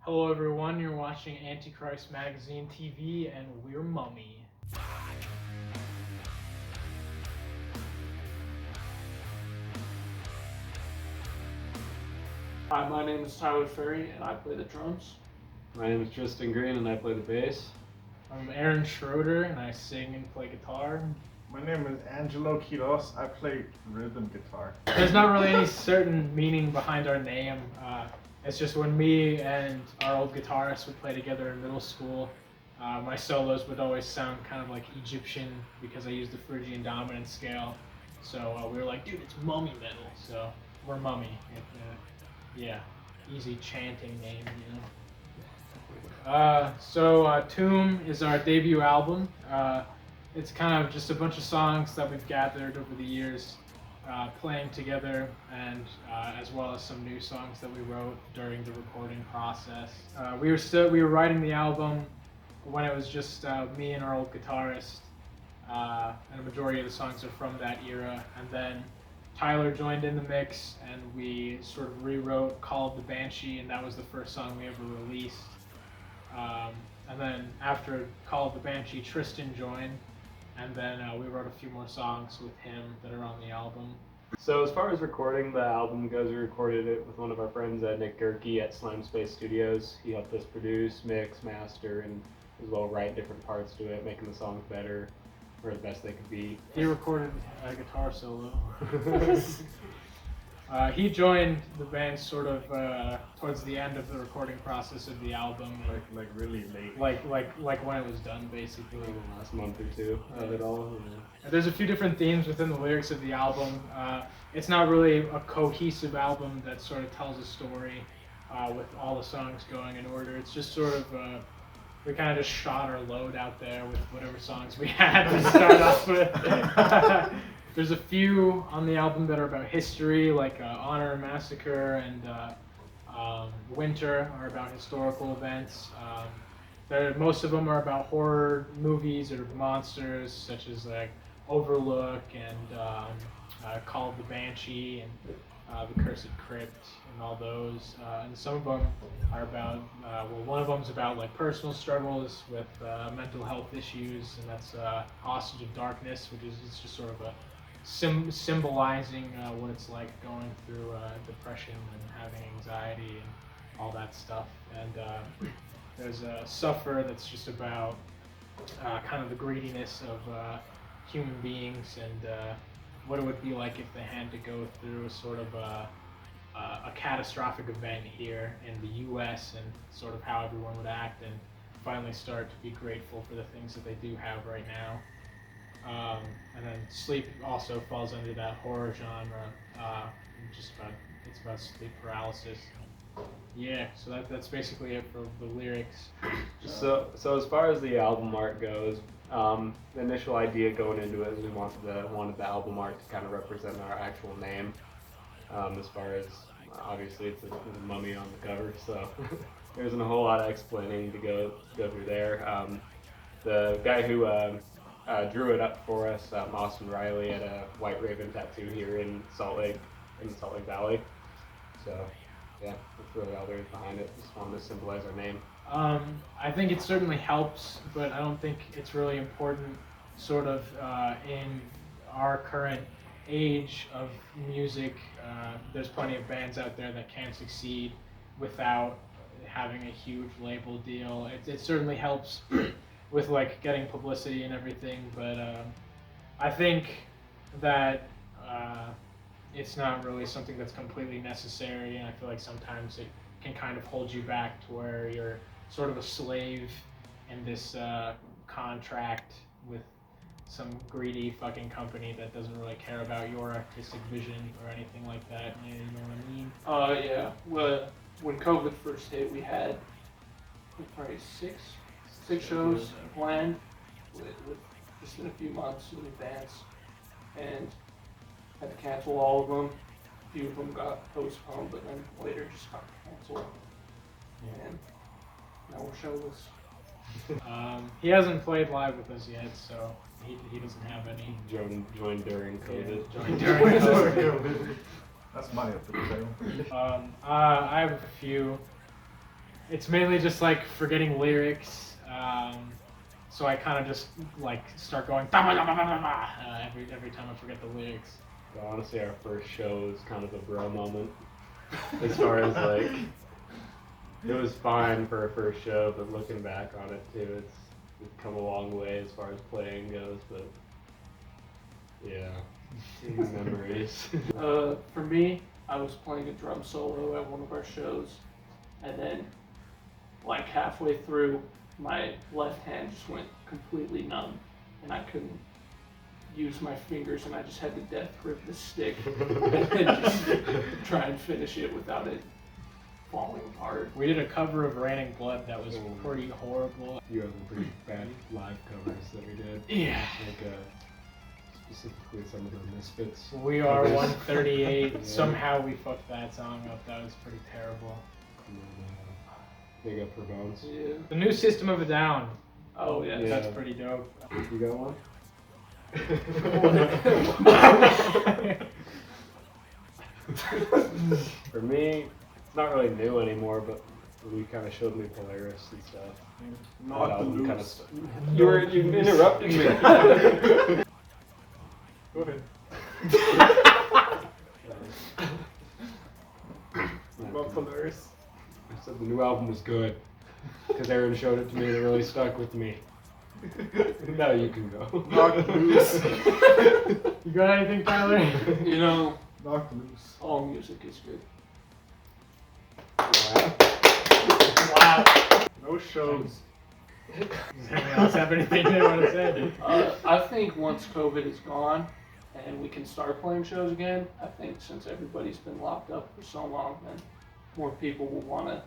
Hello, everyone. You're watching Antichrist Magazine TV, and we're Mummy. Hi, my name is Tyler Ferry, and I play the drums. My name is Tristan Green, and I play the bass. I'm Aaron Schroeder, and I sing and play guitar. My name is Angelo Quiros. I play rhythm guitar. There's not really any certain meaning behind our name. It's just when me and our old guitarist would play together in middle school, my solos would always sound kind of like Egyptian because I used the Phrygian dominant scale. So we were like, dude, it's mummy metal. So we're Mummy. Yeah, easy chanting name, you know. Tomb is our debut album. It's kind of just a bunch of songs that we've gathered over the years, playing together, and as well as some new songs that we wrote during the recording process. We were writing the album when it was just me and our old guitarist, and a majority of the songs are from that era. And then Tyler joined in the mix, and we sort of rewrote "Call of the Banshee," and that was the first song we ever released. And then after "Call of the Banshee," Tristan joined, and then we wrote a few more songs with him that are on the album. So as far as recording the album goes, we recorded it with one of our friends, Nick Gerke at Slime Space Studios. He helped us produce, mix, master, and as well write different parts to it, making the songs better or the best they could be. He recorded a guitar solo. He joined the band sort of towards the end of the recording process of the album, Like really late. like when it was done, basically. In the last month or two of it all. Yeah. There's a few different themes within the lyrics of the album. It's not really a cohesive album that sort of tells a story with all the songs going in order. It's just sort of we kind of just shot our load out there with whatever songs we had to start off with. There's a few on the album that are about history, like Honor and Massacre and Winter are about historical events. Most of them are about horror movies or monsters, such as like Overlook and Call of the Banshee and The Cursed Crypt and all those. And some of them are about, one of them is about like personal struggles with mental health issues, and that's Hostage of Darkness, which is it's just sort of a symbolizing what it's like going through depression and having anxiety and all that stuff. And there's a Suffer that's just about kind of the greediness of human beings and what it would be like if they had to go through sort of a catastrophic event here in the U.S. and sort of how everyone would act and finally start to be grateful for the things that they do have right now. And then Sleep also falls under that horror genre. It's about sleep paralysis. Yeah, so that's basically it for the lyrics. So as far as the album art goes, the initial idea going into it is we wanted the album art to kind of represent our actual name. As far as obviously it's a mummy on the cover, so there isn't a whole lot of explaining to go through there. The guy who drew it up for us, Austin Riley, had a White Raven tattoo here in Salt Lake Valley. So yeah, that's really all there is behind it. Just wanted to symbolize our name. I think it certainly helps, but I don't think it's really important sort of in our current age of music. There's plenty of bands out there that can succeed without having a huge label deal. It certainly helps with like getting publicity and everything, but I think that it's not really something that's completely necessary, and I feel like sometimes it can kind of hold you back to where you're sort of a slave in this contract with some greedy fucking company that doesn't really care about your artistic vision or anything like that. You know what I mean? Yeah. Well, when COVID first hit, we had probably six shows planned with just in a few months in advance, and had to cancel all of them. A few of them got postponed, but then later just got canceled. And now we're showless. He hasn't played live with us yet, so he doesn't have any. Joined during COVID. Yeah, joined during COVID. That's money up for the table. I have a few. it's mainly just like forgetting lyrics. So I kind of just like start going every time I forget the lyrics. So honestly, our first show was kind of a bro moment. As far as like, it was fine for a first show, but looking back on it too, it's come a long way as far as playing goes. But yeah, memories. For me, I was playing a drum solo at one of our shows, and then like halfway through, my left hand just went completely numb, and I couldn't use my fingers, and I just had to death grip the stick and just try and finish it without it falling apart. We did a cover of Raining Blood that was pretty horrible. You have some pretty bad live covers that we did. Yeah. Like specifically some of the Misfits. We Are covers. 138. Yeah. Somehow we fucked that song up. That was pretty terrible. And then, Big Up for Bones. Yeah. The new System of a Down. Oh yeah. Yeah. That's pretty dope. You got one? For me, it's not really new anymore, but we kind of showed me Polaris and stuff. Not the album kinda news. You interrupted me. Go ahead. About Polaris. I said the new album was good because Aaron showed it to me and it really stuck with me. Now you can go. Knock loose. You got anything, Tyler? You know, Knock loose. all music is good. Wow. No shows. Does anyone else have anything they want to say? I think once COVID is gone and we can start playing shows again, I think since everybody's been locked up for so long, then more people will want to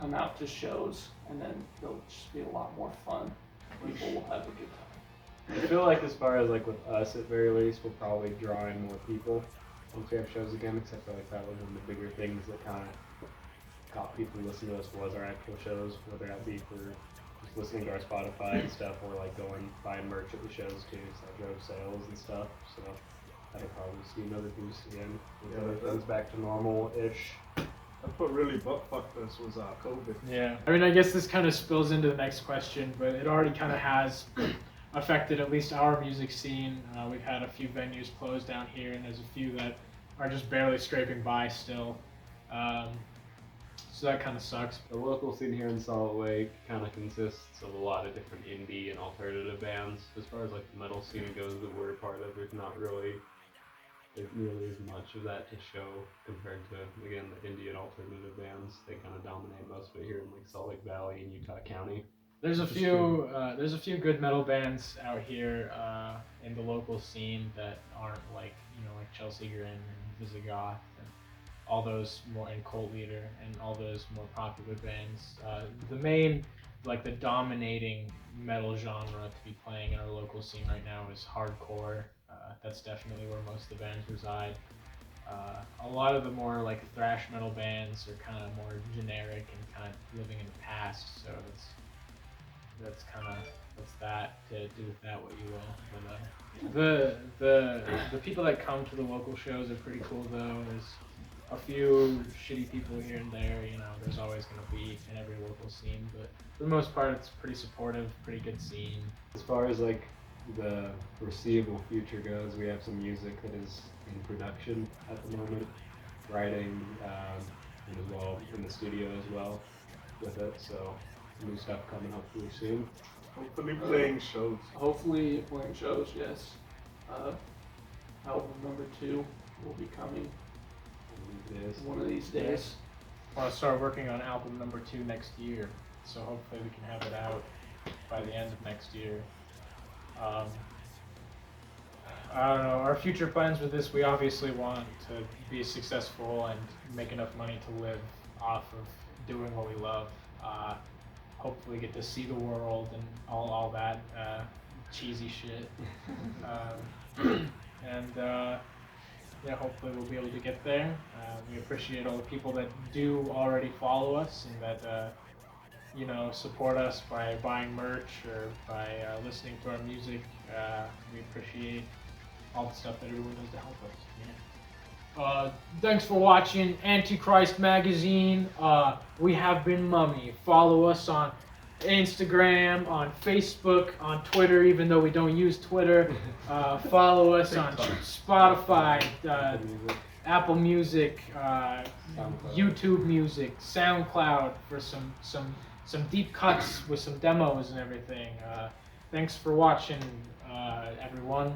come out to shows, and then they'll just be a lot more fun. People will have a good time. I feel like as far as like with us at very least, we'll probably draw in more people once we have shows again, except for like that was one of the bigger things that kind of got people to listen to us was our actual shows, whether that be for just listening to our Spotify and stuff, or like going buying merch at the shows too, so that drove sales and stuff. So that'll probably see another boost again. Yeah, Everything's back to normal-ish. That's what really butt fucked us was COVID. Yeah. I mean, I guess this kind of spills into the next question, but it already kind of has affected at least our music scene. We've had a few venues closed down here, and there's a few that are just barely scraping by still. So that kind of sucks. The local scene here in Salt Lake kind of consists of a lot of different indie and alternative bands. As far as like the metal scene goes that we're a part of, there's not really is much of that to show compared to, again, the indie and alternative bands. They kind of dominate most of it here in like Salt Lake Valley and Utah County. There's a few good metal bands out here in the local scene that aren't like like Chelsea Grin and Visigoth and all those more, and Cult Leader and all those more popular bands. The main, like the dominating metal genre to be playing in our local scene right now is hardcore. That's definitely where most of the bands reside. A lot of the more like thrash metal bands are kind of more generic and kind of living in the past. So that's that, to do with that what you will. But the people that come to the local shows are pretty cool though. There's a few shitty people here and there, there's always going to be in every local scene, but for the most part it's pretty supportive, pretty good scene. As far as like the foreseeable future goes, we have some music that is in production at the moment, writing, and as well in the studio as well with it, so new stuff coming up pretty soon. Hopefully playing shows. Hopefully playing shows, yes. Album number 2 will be coming one of these days. I want to start working on album number 2 next year, so hopefully we can have it out by the end of next year. I don't know, our future plans with this, we obviously want to be successful and make enough money to live off of doing what we love. Hopefully get to see the world and all that cheesy shit. Yeah, hopefully we'll be able to get there. We appreciate all the people that do already follow us and that support us by buying merch or by listening to our music. We appreciate all the stuff that everyone does to help us. Thanks for watching Antichrist Magazine. We have been Mummy. Follow us on Instagram, on Facebook, on Twitter, even though we don't use Twitter. Follow us on Spotify, Apple Music, YouTube Music, SoundCloud for some deep cuts with some demos and everything. Thanks for watching, everyone.